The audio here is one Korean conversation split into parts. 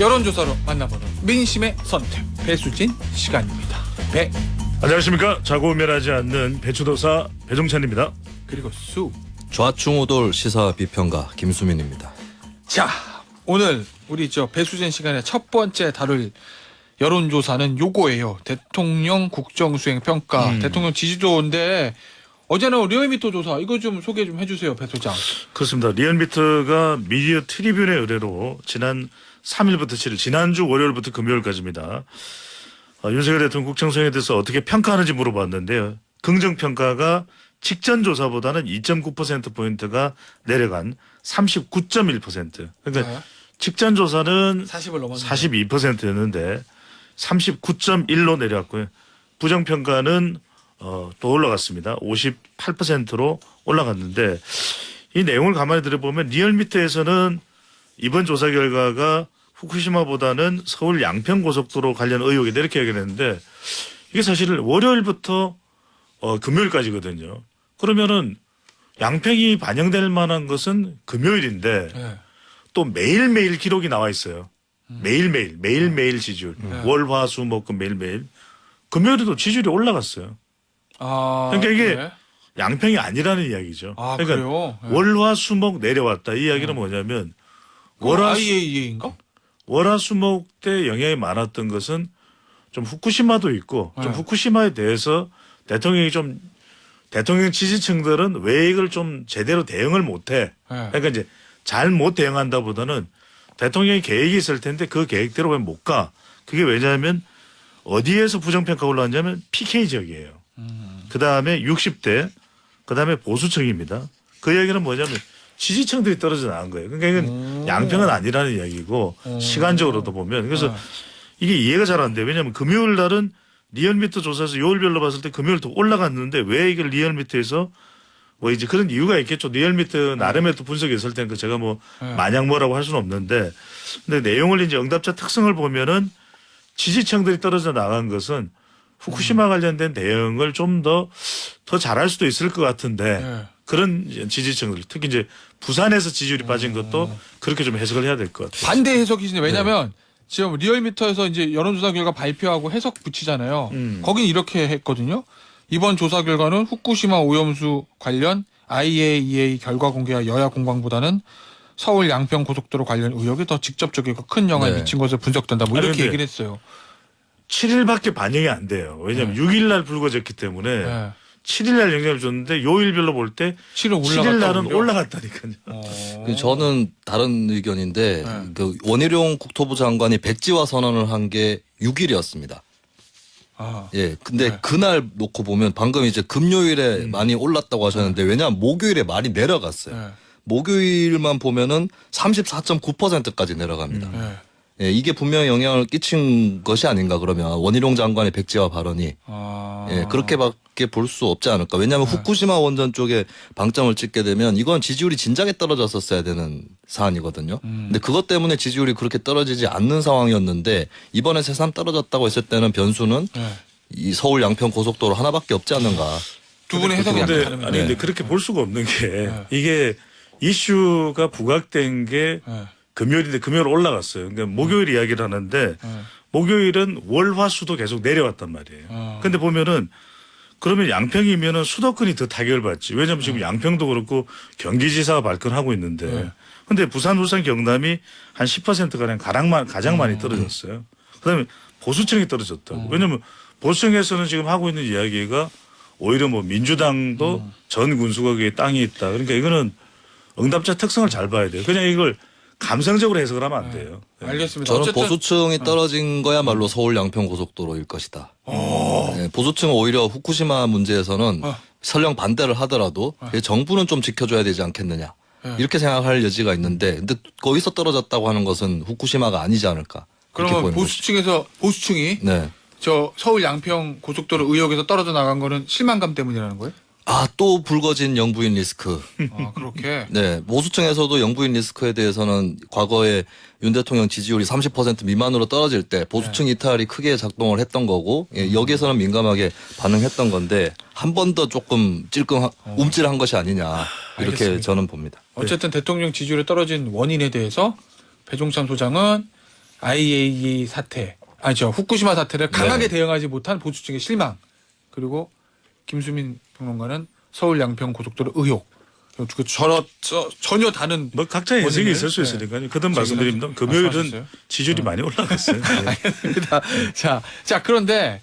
여론조사로 만나보는 민심의 선택 배수진 시간입니다. 배 안녕하십니까. 자고우면하지 않는 배추도사 배종찬입니다. 그리고 수. 좌충우돌 시사 비평가 김수민입니다. 자, 오늘 우리 배수진 시간에 첫 번째 다룰 여론조사는 요거예요. 대통령 국정수행 평가, 대통령 지지도인데 어제는 리얼미터 조사 이거 좀 소개 좀 해주세요, 배 소장. 그렇습니다. 리얼미터가 미디어 트리뷴의 의뢰로 지난 3일부터 7일, 지난주 월요일부터 금요일까지입니다. 윤석열 대통령 국정수행에 대해서 어떻게 평가하는지 물어봤는데요. 긍정평가가 직전 조사보다는 2.9%포인트가 내려간 39.1%. 그러니까 네. 직전 조사는 40을 넘었는데. 42%였는데 39.1로 내려왔고요. 부정평가는 또 올라갔습니다. 58%로 올라갔는데 이 내용을 가만히 들어보면 리얼미터에서는 이번 조사 결과가 후쿠시마보다는 서울 양평고속도로 관련 의혹이다 이렇게 얘기를 했는데 이게 사실 월요일부터 금요일까지거든요. 그러면은 양평이 반영될 만한 것은 금요일인데 네. 또 매일매일 기록이 나와 있어요. 매일매일 지지율. 월화수목금 매일매일. 금요일에도 지지율이 올라갔어요. 아, 그러니까 이게 그래? 양평이 아니라는 이야기죠. 아, 그러니까 그래요? 네. 월화수목 내려왔다. 이 이야기는 뭐냐면 IAEA인가? 월화수목 때 영향이 많았던 것은 좀 후쿠시마도 있고 좀 네. 후쿠시마에 대해서 대통령 지지층들은 왜 이걸 좀 제대로 대응을 못해. 네. 그러니까 이제 잘 못 대응한다 보다는 대통령이 계획이 있을 텐데 그 계획대로 왜 못 가. 그게 왜냐하면 어디에서 부정평가가 올라왔냐면 PK 지역이에요. 그다음에 60대 그다음에 보수층입니다. 그 이야기는 뭐냐면 지지층들이 떨어져 나간 거예요. 그러니까 이건 양평은 아니라는 이야기고 시간적으로도 보면 그래서 이게 이해가 잘 안 돼요. 왜냐하면 금요일 날은 리얼미터 조사에서 요일별로 봤을 때 금요일 더 올라갔는데 왜 이걸 리얼미터에서 뭐 이제 그런 이유가 있겠죠. 리얼미터 나름의 또 분석이 있을 테니까 제가 뭐 마냥 뭐라고 할 수는 없는데 근데 내용을 이제 응답자 특성을 보면은 지지층들이 떨어져 나간 것은 후쿠시마 관련된 대응을 좀 더 잘할 수도 있을 것 같은데 네. 그런 지지층들 특히 이제 부산에서 지지율이 빠진 것도 그렇게 좀 해석을 해야 될 것 같아요. 반대 해석이시네. 왜냐면 지금 리얼미터에서 이제 여론조사 결과 발표하고 해석 붙이잖아요. 거긴 이렇게 했거든요. 이번 조사 결과는 후쿠시마 오염수 관련 IAEA 결과 공개와 여야 공방보다는 서울 양평 고속도로 관련 의혹이 더 직접적이고 큰 영향을 네. 미친 것으로 분석된다. 뭐 아니, 이렇게 근데 얘기를 했어요. 7일밖에 반영이 안 돼요. 왜냐하면 6일 날 불거졌기 때문에 네. 7일 날 영향을 줬는데 요일별로 볼 때 7일 날은 올라갔다니까요. 저는 다른 의견인데 그 원희룡 국토부 장관이 백지화 선언을 한 게 6일이었습니다. 아, 예. 근데 그날 놓고 보면 방금 이제 금요일에 많이 올랐다고 하셨는데 왜냐하면 목요일에 많이 내려갔어요. 네. 목요일만 보면은 34.9%까지 내려갑니다. 네. 예, 이게 분명히 영향을 끼친 것이 아닌가 그러면 원희룡 장관의 백지화 발언이 아, 예, 그렇게밖에 볼 수 없지 않을까. 왜냐하면 후쿠시마 원전 쪽에 방점을 찍게 되면 이건 지지율이 진작에 떨어졌었어야 되는 사안이거든요. 근데 그것 때문에 지지율이 그렇게 떨어지지 않는 상황이었는데 이번에 새삼 떨어졌다고 했을 때는 변수는 네. 이 서울 양평 고속도로 하나밖에 없지 않는가. 두 분의 해석이 약간 근데, 다릅니다. 아니 근데 그렇게 볼 수가 없는 게 이게 이슈가 부각된 게 네. 금요일인데 금요일 올라갔어요. 그러니까 목요일 이야기를 하는데 목요일은 월화수도 계속 내려왔단 말이에요. 근데 보면은 그러면 양평이면은 수도권이 더 타격을 받지. 왜냐하면 지금 양평도 그렇고 경기지사가 발끈하고 있는데 근데 부산, 울산, 경남이 한 10%가량 가장 많이 떨어졌어요. 그다음에 보수층이 떨어졌다고. 왜냐하면 보수층에서는 지금 하고 있는 이야기가 오히려 뭐 민주당도 전 군수국에 땅이 있다. 그러니까 이거는 응답자 특성을 잘 봐야 돼요. 그냥 이걸 감성적으로 해석을 하면 안 돼요. 알겠습니다. 저는 어쨌든 보수층이 떨어진 거야말로 서울 양평 고속도로일 것이다. 예, 보수층은 오히려 후쿠시마 문제에서는 설령 반대를 하더라도 정부는 좀 지켜줘야 되지 않겠느냐. 이렇게 생각할 여지가 있는데 근데 거기서 떨어졌다고 하는 것은 후쿠시마가 아니지 않을까. 이렇게 그러면 보이는 거죠. 보수층에서 보수층이 네. 저 서울 양평 고속도로 의혹에서 떨어져 나간 거는 실망감 때문이라는 거예요? 아, 또 불거진 영부인 리스크. 아, 그렇게. 네. 보수층에서도 영부인 리스크에 대해서는 과거에 윤 대통령 지지율이 30% 미만으로 떨어질 때 보수층 이탈이 크게 작동을 했던 거고 예, 여기에서는 민감하게 반응했던 건데 한 번 더 조금 움찔한 것이 아니냐 이렇게 알겠습니다. 저는 봅니다. 어쨌든 대통령 지지율이 떨어진 원인에 대해서 배종찬 소장은 IAEA 사태, 후쿠시마 사태를 강하게 대응하지 못한 보수층의 실망, 그리고 김수민 평론가는 서울 양평 고속도로 의혹. 전혀 다른 뭐 각자의 해석이 원인을, 있을 수 네. 있으니까요. 그든 말씀드립니다. 금요일은 말씀하셨어요? 지지율이 많이 올라갔어요. 네. 알겠습니다. 자, 그런데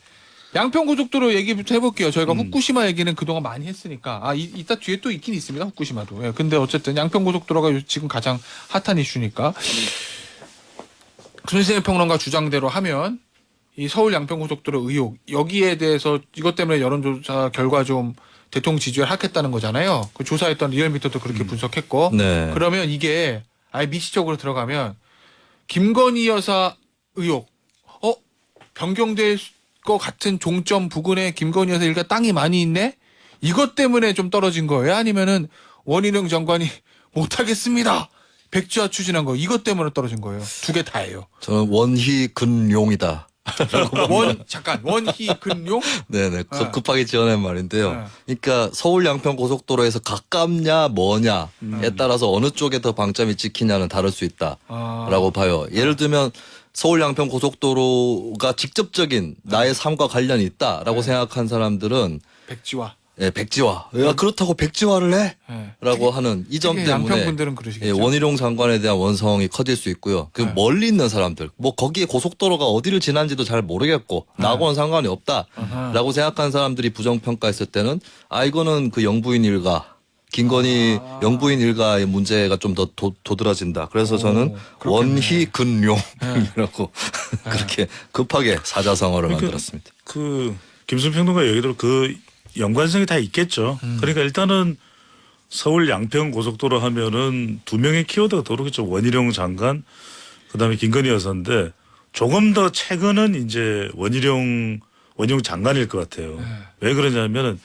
양평 고속도로 얘기부터 해볼게요. 저희가 후쿠시마 얘기는 그동안 많이 했으니까. 이따 뒤에 또 있긴 있습니다. 후쿠시마도. 예, 근데 어쨌든 양평 고속도로가 지금 가장 핫한 이슈니까. 손희생 평론가 주장대로 하면 이 서울 양평 고속도로 의혹, 여기에 대해서 이것 때문에 여론조사 결과 좀 대통령 지지율 하락했다는 거잖아요. 그 조사했던 리얼미터도 그렇게 분석했고. 네. 그러면 이게 아예 미시적으로 들어가면 김건희 여사 의혹, 변경될 것 같은 종점 부근에 김건희 여사 일가 땅이 많이 있네? 이것 때문에 좀 떨어진 거예요? 아니면은 원희룡 장관이 못하겠습니다. 백지화 추진한 거 이것 때문에 떨어진 거예요? 두 개 다예요. 저는 원희근용이다. 원희근용? 네네. 급하게 지어낸 말인데요. 네. 그러니까 서울 양평 고속도로에서 가깝냐 뭐냐에 따라서 어느 쪽에 더 방점이 찍히냐는 다를 수 있다라고 봐요. 예를 들면 서울 양평 고속도로가 직접적인 나의 삶과 관련이 있다라고 생각한 사람들은 백지화. 예, 백지화. 야, 그렇다고 백지화를 해? 네. 라고 하는 이 점 특히 양평 때문에 분들은 예, 그러시겠죠. 원희룡 장관에 대한 원성이 커질 수 있고요. 그 네. 멀리 있는 사람들, 뭐 거기에 고속도로가 어디를 지난지도 잘 모르겠고 나하고는 상관이 없다라고 생각하는 사람들이 부정평가했을 때는 이거는 그 영부인 일가, 김건희 영부인 일가의 문제가 좀 더 도드라진다. 그래서 저는 그렇겠네. 원희근용이라고 그렇게 급하게 사자성어를 만들었습니다. 그 김수민 평론가 얘기대로 그 연관성이 다 있겠죠. 그러니까 일단은 서울 양평 고속도로 하면은 두 명의 키워드가 떠오르겠죠. 원희룡 장관, 그다음에 김건희 여사인데 조금 더 최근은 이제 원희룡 장관일 것 같아요. 왜 그러냐면은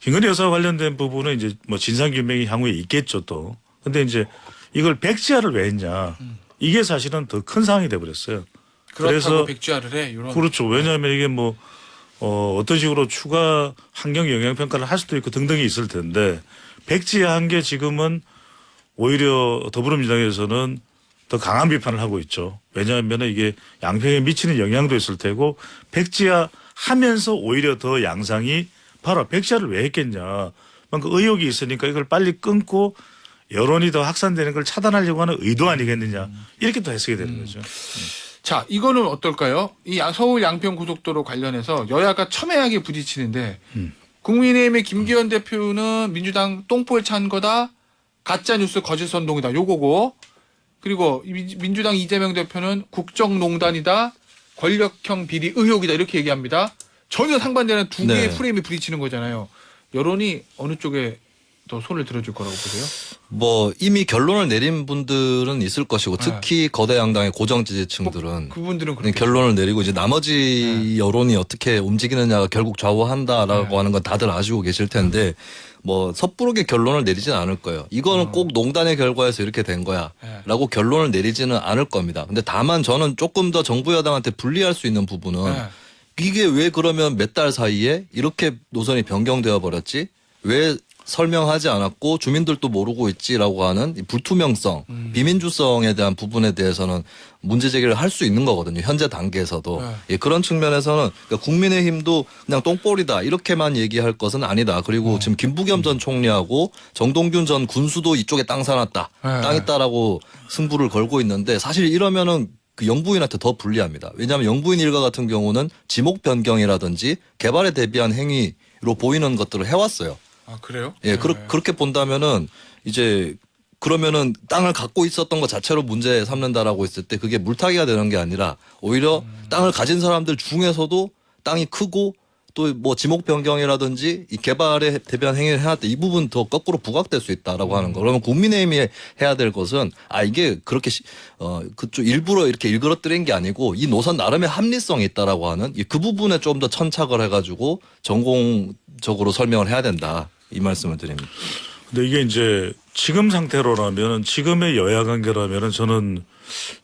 김건희 여사와 관련된 부분은 이제 뭐 진상규명이 향후에 있겠죠 또. 근데 이제 이걸 백지화를 왜 했냐. 이게 사실은 더 큰 상황이 돼버렸어요. 그렇다고 백지화를 해. 이런. 그렇죠. 왜냐하면 이게 뭐 어떤 식으로 추가 환경 영향 평가를 할 수도 있고 등등이 있을 텐데 백지화한 게 지금은 오히려 더불어민주당에서는 더 강한 비판을 하고 있죠. 왜냐하면 이게 양평에 미치는 영향도 있을 테고 백지화하면서 오히려 더 양상이 바로 백지화를 왜 했겠냐. 그 의혹이 있으니까 이걸 빨리 끊고 여론이 더 확산되는 걸 차단하려고 하는 의도 아니겠느냐. 이렇게 또 해석이 되는 거죠. 자, 이거는 어떨까요? 이 서울 양평 고속도로 관련해서 여야가 첨예하게 부딪히는데 국민의힘의 김기현 대표는 민주당 똥볼 찬 거다, 가짜 뉴스 거짓 선동이다, 요거고, 그리고 민주당 이재명 대표는 국정농단이다, 권력형 비리 의혹이다 이렇게 얘기합니다. 전혀 상반되는 두 개의 네. 프레임이 부딪히는 거잖아요. 여론이 어느 쪽에 더 손을 들어줄 거라고 보세요? 뭐 이미 결론을 내린 분들은 있을 것이고 특히 거대 양당의 고정 지지층들은 그분들은 그렇게 결론을 내리고 이제 나머지 여론이 어떻게 움직이느냐가 결국 좌우한다라고 하는 건 다들 아시고 계실 텐데 뭐 섣부르게 결론을 내리진 않을 거예요. 이거는 꼭 농단의 결과에서 이렇게 된 거야라고 결론을 내리지는 않을 겁니다. 근데 다만 저는 조금 더 정부 여당한테 불리할 수 있는 부분은 이게 왜 그러면 몇 달 사이에 이렇게 노선이 변경되어 버렸지? 왜 설명하지 않았고 주민들도 모르고 있지라고 하는 이 불투명성, 비민주성에 대한 부분에 대해서는 문제 제기를 할 수 있는 거거든요. 현재 단계에서도. 예, 그런 측면에서는 그러니까 국민의힘도 그냥 똥볼이다 이렇게만 얘기할 것은 아니다. 그리고 지금 김부겸 전 총리하고 정동균 전 군수도 이쪽에 땅 사놨다. 땅 있다라고 승부를 걸고 있는데 사실 이러면은 그 영부인한테 더 불리합니다. 왜냐하면 영부인 일가 같은 경우는 지목 변경이라든지 개발에 대비한 행위로 보이는 것들을 해왔어요. 아, 그래요? 예, 그렇게 본다면은 이제 그러면은 땅을 갖고 있었던 것 자체로 문제 삼는다라고 했을 때 그게 물타기가 되는 게 아니라 오히려 땅을 가진 사람들 중에서도 땅이 크고 또 뭐 지목 변경이라든지 이 개발에 대비한 행위를 해놨다 이 부분 더 거꾸로 부각될 수 있다라고 하는 거. 그러면 국민의힘이 해야 될 것은 이게 그렇게 그쪽 일부러 이렇게 일그러뜨린 게 아니고 이 노선 나름의 합리성이 있다라고 하는 그 부분에 좀 더 천착을 해가지고 전공적으로 설명을 해야 된다 이 말씀을 드립니다. 근데 이게 이제 지금 상태로라면 지금의 여야 관계라면은 저는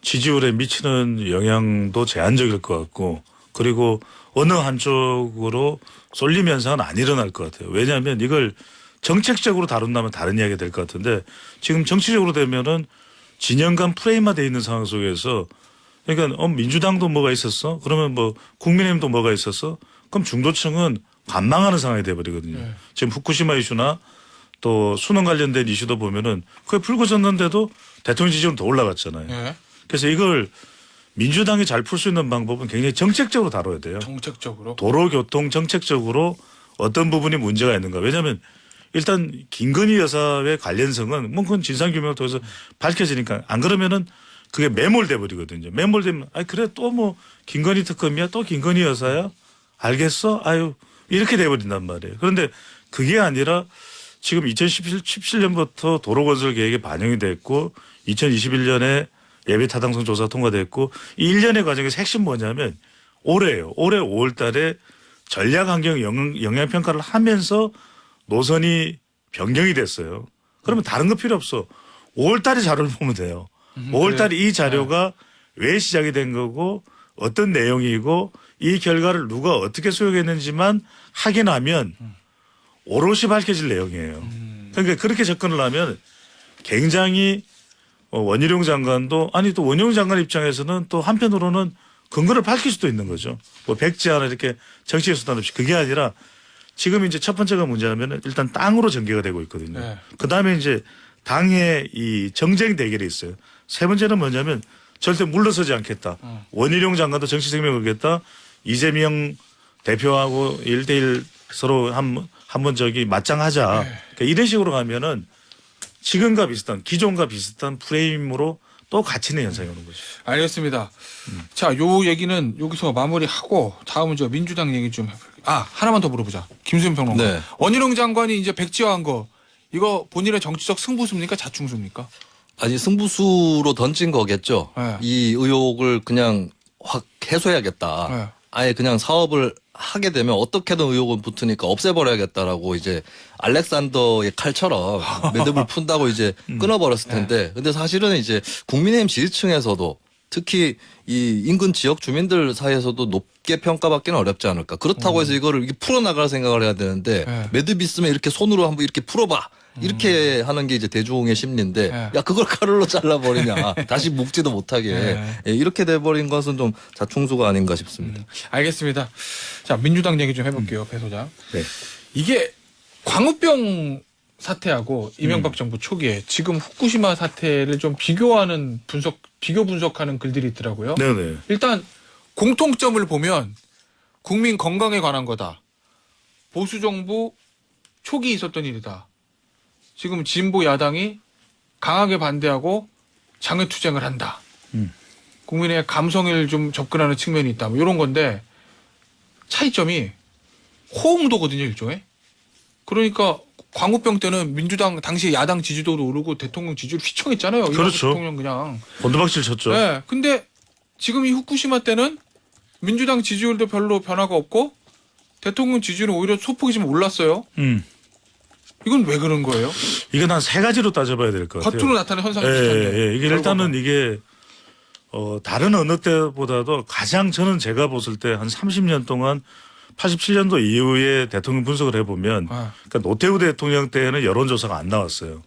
지지율에 미치는 영향도 제한적일 것 같고 그리고 어느 한쪽으로 쏠림 현상은 안 일어날 것 같아요. 왜냐하면 이걸 정책적으로 다룬다면 다른 이야기가 될 것 같은데 지금 정치적으로 되면은 진영 간 프레임화되어 있는 상황 속에서 그러니까 민주당도 뭐가 있었어? 그러면 뭐 국민의힘도 뭐가 있었어? 그럼 중도층은 관망하는 상황이 돼버리거든요. 네. 지금 후쿠시마 이슈나 또 수능 관련된 이슈도 보면은 그게 불거졌는데도 대통령 지지율은 더 올라갔잖아요. 예. 그래서 이걸 민주당이 잘 풀 수 있는 방법은 굉장히 정책적으로 다뤄야 돼요. 정책적으로. 도로교통 정책적으로 어떤 부분이 문제가 있는가. 왜냐하면 일단 김건희 여사의 관련성은 뭐 그건 진상규명을 통해서 밝혀지니까 안 그러면은 그게 매몰돼 버리거든요. 매몰되면 그래 또 뭐 김건희 특검이야 또 김건희 여사야 알겠어 아유 이렇게 돼버린단 말이에요. 그런데 그게 아니라 지금 2017년부터 도로건설 계획에 반영이 됐고 2021년에 예비 타당성 조사 통과됐고 이 1년의 과정에서 핵심 뭐냐면 올해요. 올해 5월 달에 전략환경 영향평가를 하면서 노선이 변경이 됐어요. 그러면 다른 거 필요 없어. 5월 달에 자료를 보면 돼요. 5월 달에 이 자료가 왜 시작이 된 거고 어떤 내용이고 이 결과를 누가 어떻게 수용했는지만 확인하면 오롯이 밝혀질 내용이에요. 그러니까 그렇게 접근을 하면 굉장히 원희룡 장관도 아니 또 원희룡 장관 입장에서는 또 한편으로는 근거를 밝힐 수도 있는 거죠. 뭐 백지 하나 이렇게 정치의 수단 없이 그게 아니라 지금 이제 첫 번째가 문제라면 일단 땅으로 전개가 되고 있거든요. 네. 그 다음에 이제 당의 이 정쟁 대결이 있어요. 세 번째는 뭐냐면 절대 물러서지 않겠다. 원희룡 장관도 정치 생명을 걸겠다. 이재명 대표하고 1대1 서로 한번 저기 맞짱하자. 그러니까 이런 식으로 가면은 지금과 비슷한 기존과 비슷한 프레임으로 또 갇히는 현상이 오는 거죠. 알겠습니다. 자, 요 얘기는 여기서 마무리하고 다음은 저 민주당 얘기 좀 해볼게요. 하나만 더 물어보자. 김수현 평론가. 네. 원희룡 장관이 이제 백지화한 거 이거 본인의 정치적 승부수입니까? 자충수입니까? 아니 승부수로 던진 거겠죠. 네. 이 의혹을 그냥 확 해소해야겠다. 네. 아예 그냥 사업을 하게 되면 어떻게든 의혹은 붙으니까 없애버려야겠다라고 이제 알렉산더의 칼처럼 매듭을 푼다고 이제 끊어버렸을 텐데 근데 사실은 이제 국민의힘 지지층에서도 특히 이 인근 지역 주민들 사이에서도 높게 평가받기는 어렵지 않을까. 그렇다고 해서 이거를 이렇게 풀어나갈 생각을 해야 되는데 네. 매듭 있으면 이렇게 손으로 한번 이렇게 풀어봐. 이렇게 하는 게 이제 대중의 심리인데 네. 야 그걸 칼로 잘라버리냐 다시 묶지도 못하게 네. 예, 이렇게 돼버린 것은 좀 자충수가 아닌가 싶습니다. 알겠습니다. 자, 민주당 얘기 좀 해볼게요, 배 소장. 네. 이게 광우병 사태하고 이명박 정부 초기에 지금 후쿠시마 사태를 좀 비교 분석하는 글들이 있더라고요. 네네. 일단 공통점을 보면 국민 건강에 관한 거다. 보수 정부 초기 있었던 일이다. 지금 진보 야당이 강하게 반대하고 장외투쟁을 한다. 국민의 감성을 좀 접근하는 측면이 있다. 뭐 이런 건데 차이점이 호응도거든요, 일종의. 그러니까 광우병 때는 민주당 당시 야당 지지도도 오르고 대통령 지지율 휘청했잖아요. 이명박 그렇죠. 대통령 그냥. 곤두박질 쳤죠. 네. 근데 지금 이 후쿠시마 때는 민주당 지지율도 별로 변화가 없고 대통령 지지율은 오히려 소폭이 좀 올랐어요. 이건 왜 그런 거예요? 이건 한 세 가지로 따져봐야 될 것 같아요. 겉으로 나타나는 현상이 예, 비슷한데. 이게 일단은 이게 다른 어느 때보다도 가장 저는 제가 봤을 때 한 30년 동안 87년도 이후에 대통령 분석을 해보면 그러니까 노태우 대통령 때는 여론조사가 안 나왔어요.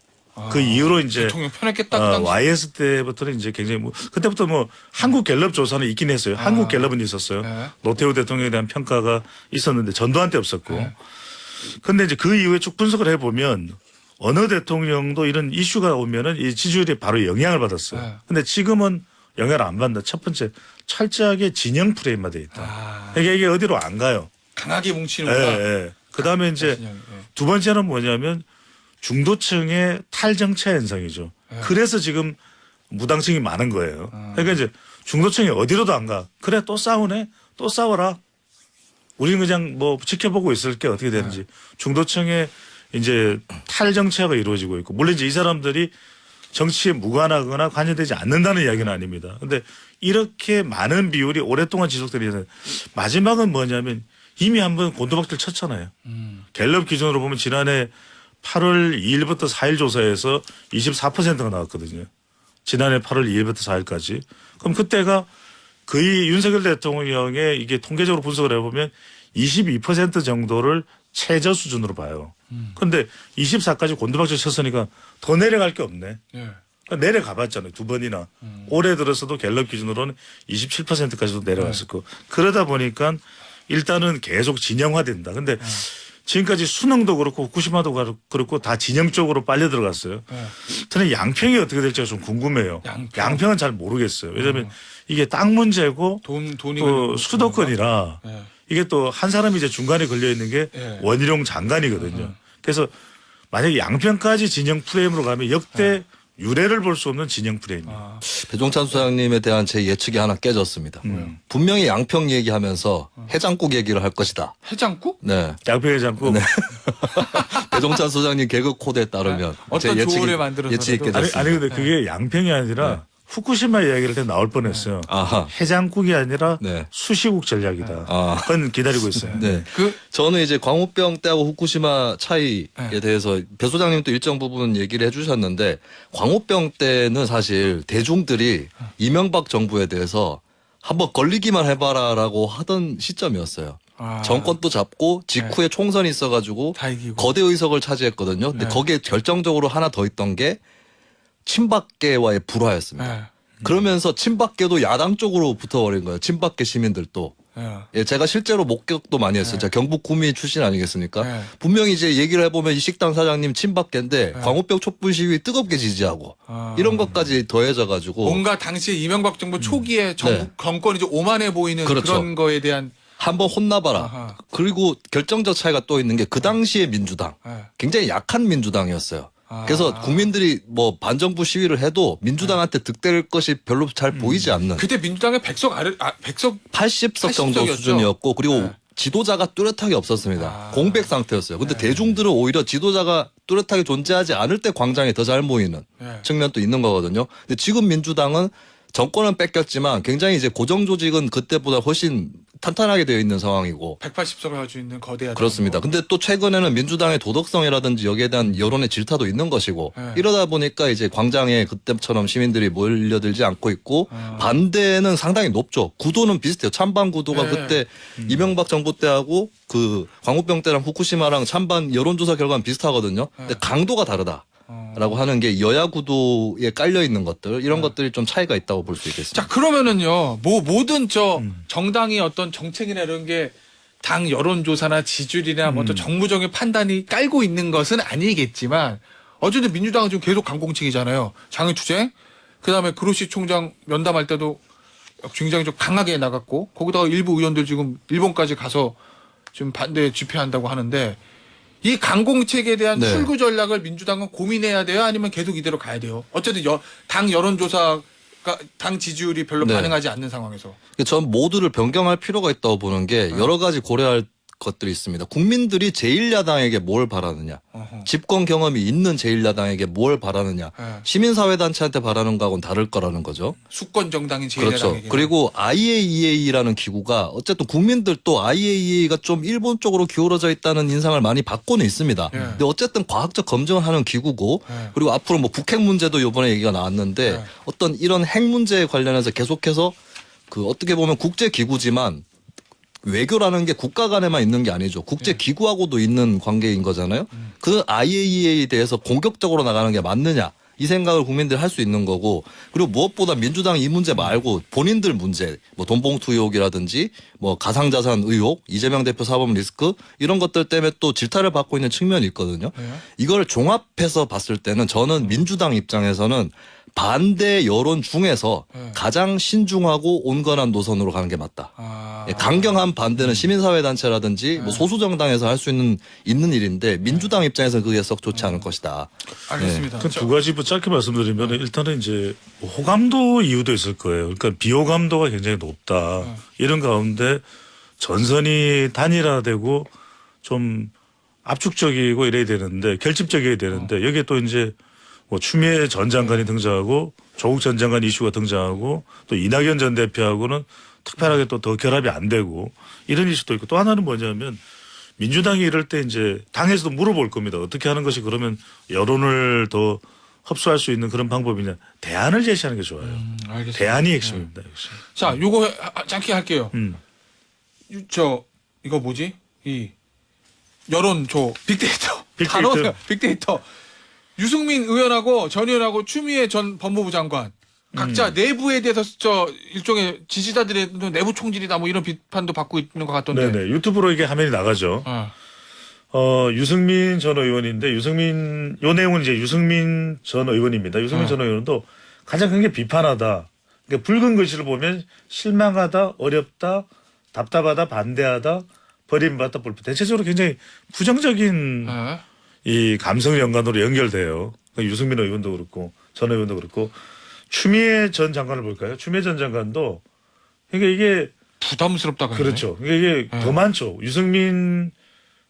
그 이후로 이제 대통령 편했겠다. 그 당시. YS 때부터는 이제 굉장히 그때부터 한국 갤럽 조사는 있긴 했어요. 한국 갤럽은 있었어요. 네. 노태우 대통령에 대한 평가가 있었는데 전두환 때 없었고. 네. 근데 이제 그 이후에 쭉 분석을 해보면 어느 대통령도 이런 이슈가 오면은 이 지지율이 바로 영향을 받았어요. 네. 근데 지금은 영향을 안 받는다. 첫 번째, 철저하게 진영 프레임화 돼 있다. 이게 어디로 안 가요. 강하게 뭉치는구나. 예. 그 다음에 이제 진영이, 예. 두 번째는 뭐냐면 중도층의 탈정차 현상이죠. 그래서 지금 무당층이 많은 거예요. 그러니까 이제 중도층이 어디로도 안 가. 그래 또 싸우네. 또 싸워라. 우리는 그냥 뭐 지켜보고 있을게 어떻게 되는지. 중도층의 이제 탈정치화가 이루어지고 있고 물론 이제 이 사람들이 정치에 무관하거나 관여되지 않는다는 이야기는 아닙니다. 근데 이렇게 많은 비율이 오랫동안 지속되는 마지막은 뭐냐면 이미 한번 곤두박질 쳤잖아요. 갤럽 기준으로 보면 지난해 8월 2일부터 4일 조사에서 24%가 나왔거든요. 지난해 8월 2일부터 4일까지. 그럼 그때가 거의 윤석열 대통령의 이게 통계적으로 분석을 해보면 22% 정도를 최저 수준으로 봐요. 그런데 24까지 곤두박질 쳤으니까 더 내려갈 게 없네. 예. 내려가 봤잖아요. 두 번이나. 올해 들어서도 갤럽 기준으로는 27%까지도 내려갔었고 그러다 보니까 일단은 계속 진영화된다. 근데 지금까지 수능도 그렇고 후쿠시마도 그렇고 다 진영 쪽으로 빨려 들어갔어요. 저는 양평이 어떻게 될지가 좀 궁금해요. 양평은 잘 모르겠어요. 왜냐하면 이게 땅 문제고 돈이 또 수도권이라 네. 이게 또 한 사람이 이제 중간에 걸려 있는 게 네. 원희룡 장관이거든요. 그래서 만약에 양평까지 진영 프레임으로 가면 역대 유례를 볼 수 없는 진영 프레임이에요. 배종찬 수장님에 대한 제 예측이 하나 깨졌습니다. 분명히 양평 얘기하면서 해장국 얘기를 할 것이다. 해장국? 네. 양평에 잡고 배종찬 소장님 개그 코드에 따르면 어떤 제 조언을 만들어서라도. 예측이 깨졌습니다. 아니 근데 그게 양평이 아니라 후쿠시마 이야기를 때 나올 뻔했어요. 아하. 해장국이 아니라 네. 수시국 전략이다. 아. 그건 기다리고 있어요. 네. 저는 이제 광우병 때하고 후쿠시마 차이에 대해서 배 소장님도 일정 부분 얘기를 해주셨는데 광우병 때는 사실 대중들이 이명박 정부에 대해서 한번 걸리기만 해봐라라고 하던 시점이었어요. 정권도 잡고 직후에 총선이 있어가지고 다 이기고. 거대 의석을 차지했거든요. 근데 거기에 결정적으로 하나 더 있던 게 친박계와의 불화였습니다. 네. 그러면서 친박계도 야당 쪽으로 붙어버린 거예요. 친박계 시민들도. 예, 제가 실제로 목격도 많이 했어요. 제가 경북 구미 출신 아니겠습니까? 네. 분명히 이제 얘기를 해보면 이 식당 사장님 친박계인데 광우병 촛불 시위 뜨겁게 지지하고 이런 것까지 더해져가지고 뭔가 당시 이명박 정부 초기에 정권이 이제 오만해 보이는 그렇죠. 그런 거에 대한 한번 혼나봐라. 아하. 그리고 결정적 차이가 또 있는 게 그 당시의 민주당 굉장히 약한 민주당이었어요. 그래서 국민들이 뭐 반정부 시위를 해도 민주당한테 득될 것이 별로 잘 보이지 않는 그때 민주당의 100석 80석 정도 80석이었죠. 수준이었고 그리고 네. 지도자가 뚜렷하게 없었습니다. 공백 상태였어요. 근데 대중들은 오히려 지도자가 뚜렷하게 존재하지 않을 때 광장에 더 잘 모이는 측면도 있는 거거든요. 근데 지금 민주당은 정권은 뺏겼지만 굉장히 이제 고정 조직은 그때보다 훨씬 탄탄하게 되어 있는 상황이고 180석을 가지고 있는 거대한 그렇습니다. 근데 또 최근에는 민주당의 도덕성이라든지 여기에 대한 여론의 질타도 있는 것이고 이러다 보니까 이제 광장에 그때처럼 시민들이 몰려들지 않고 있고 반대는 상당히 높죠. 구도는 비슷해요. 찬반 구도가 그때 이명박 정부 때하고 그 광우병 때랑 후쿠시마랑 찬반 여론조사 결과는 비슷하거든요. 근데 강도가 다르다. 라고 하는 게 여야 구도에 깔려 있는 것들 이런 것들이 좀 차이가 있다고 볼 수 있겠습니다. 자 그러면은요 모든 정당이 어떤 정책이나 이런 게 당 여론조사나 지지율이나 뭐 또 정무적인 판단이 깔고 있는 것은 아니겠지만 어쨌든 민주당은 지금 계속 강공책이잖아요. 장외투쟁 그다음에 그로시 총장 면담할 때도 굉장히 좀 강하게 나갔고 거기다가 일부 의원들 지금 일본까지 가서 지금 반대 집회한다고 하는데 이 강공책에 대한 네. 출구 전략을 민주당은 고민해야 돼요? 아니면 계속 이대로 가야 돼요? 어쨌든 당 여론조사가 당 지지율이 별로 네. 반응하지 않는 상황에서. 전 모두를 변경할 필요가 있다고 보는 게 여러 가지 고려할 것들이 있습니다. 국민들이 제1야당에게 뭘 바라느냐, 집권 경험이 있는 제1야당에게 뭘 바라느냐, 시민사회단체한테 바라는 거하고는 다를 거라는 거죠. 수권 정당인 제1야당에게. 그렇죠. 그리고 IAEA라는 기구가 어쨌든 국민들도 IAEA가 좀 일본 쪽으로 기울어져 있다는 인상을 많이 받고는 있습니다. 근데 어쨌든 과학적 검증을 하는 기구고 그리고 앞으로 뭐 북핵 문제도 이번에 얘기가 나왔는데 어떤 이런 핵 문제에 관련해서 계속해서 그 어떻게 보면 국제 기구지만 외교라는 게 국가 간에만 있는 게 아니죠. 국제 기구하고도 있는 관계인 거잖아요. 그 IAEA에 대해서 공격적으로 나가는 게 맞느냐. 이 생각을 국민들이 할 수 있는 거고 그리고 무엇보다 민주당 이 문제 말고 본인들 문제 뭐 돈봉투 의혹이라든지 뭐 가상자산 의혹 이재명 대표 사법 리스크 이런 것들 때문에 또 질타를 받고 있는 측면이 있거든요. 이걸 종합해서 봤을 때는 저는 민주당 입장에서는 반대 여론 중에서 가장 신중하고 온건한 노선으로 가는 게 맞다. 강경한 반대는 시민사회단체라든지 뭐 소수정당에서 할 수 있는 일인데 민주당 입장에서는 그게 썩 좋지 않을 것이다. 알겠습니다. 그 두 가지 짧게 말씀드리면 일단은 이제 호감도 이유도 있을 거예요. 그러니까 비호감도가 굉장히 높다. 이런 가운데 전선이 단일화되고 좀 압축적이고 이래야 되는데 결집적이어야 되는데 여기에 또 이제 뭐 추미애 전 장관이 등장하고 조국 전 장관 이슈가 등장하고 또 이낙연 전 대표하고는 특별하게 또 더 결합이 안 되고 이런 이슈도 있고 또 하나는 뭐냐면 민주당이 이럴 때 이제 당에서도 물어볼 겁니다. 어떻게 하는 것이 그러면 여론을 더 흡수할 수 있는 그런 방법이냐. 대안을 제시하는 게 좋아요. 알겠습니다. 대안이 핵심입니다. 역시. 자, 요거 짧게 할게요. 이거 뭐지? 이 여론조 빅데이터. 빅데이터. 단어가 빅데이터. 유승민 의원하고 전 의원하고 추미애 전 법무부 장관 각자 내부에 대해서 일종의 지지자들의 내부 총질이다 뭐 이런 비판도 받고 있는 것 같던데. 네네. 유튜브로 이게 화면이 나가죠. 유승민 전 의원인데 요 내용은 이제 유승민 전 의원입니다. 유승민 전 의원도 가장 큰 게 비판하다. 그러니까 붉은 글씨를 보면 실망하다, 어렵다, 답답하다, 반대하다, 버림받다, 불편. 대체적으로 굉장히 부정적인 이 감성 연관으로 연결돼요. 그러니까 유승민 의원도 그렇고 전 의원도 그렇고 추미애 전 장관을 볼까요? 추미애 전 장관도 그러니까 이게 부담스럽다고. 그렇죠. 그러니까 이게 더 많죠. 유승민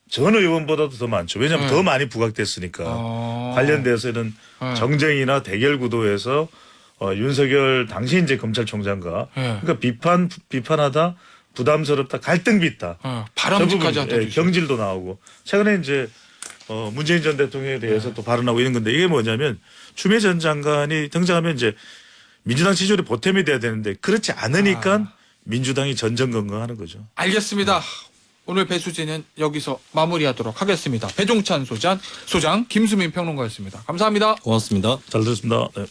전 의원보다도 더 많죠. 왜냐하면 더 많이 부각됐으니까 관련돼서는 정쟁이나 대결 구도에서 윤석열 당시 이제 검찰총장과 그러니까 비판하다, 부담스럽다, 갈등 빚다, 바람직하지 않다. 경질도 나오고 최근에 이제 문재인 전 대통령에 대해서 또 발언하고 있는 건데 이게 뭐냐면 추미애 전 장관이 등장하면 이제 민주당 지지율이 보탬이 돼야 되는데 그렇지 않으니까 민주당이 전전긍긍하는 거죠. 알겠습니다. 오늘 배수진은 여기서 마무리하도록 하겠습니다. 배종찬 소장, 김수민 평론가였습니다. 감사합니다. 고맙습니다. 잘 들었습니다. 네.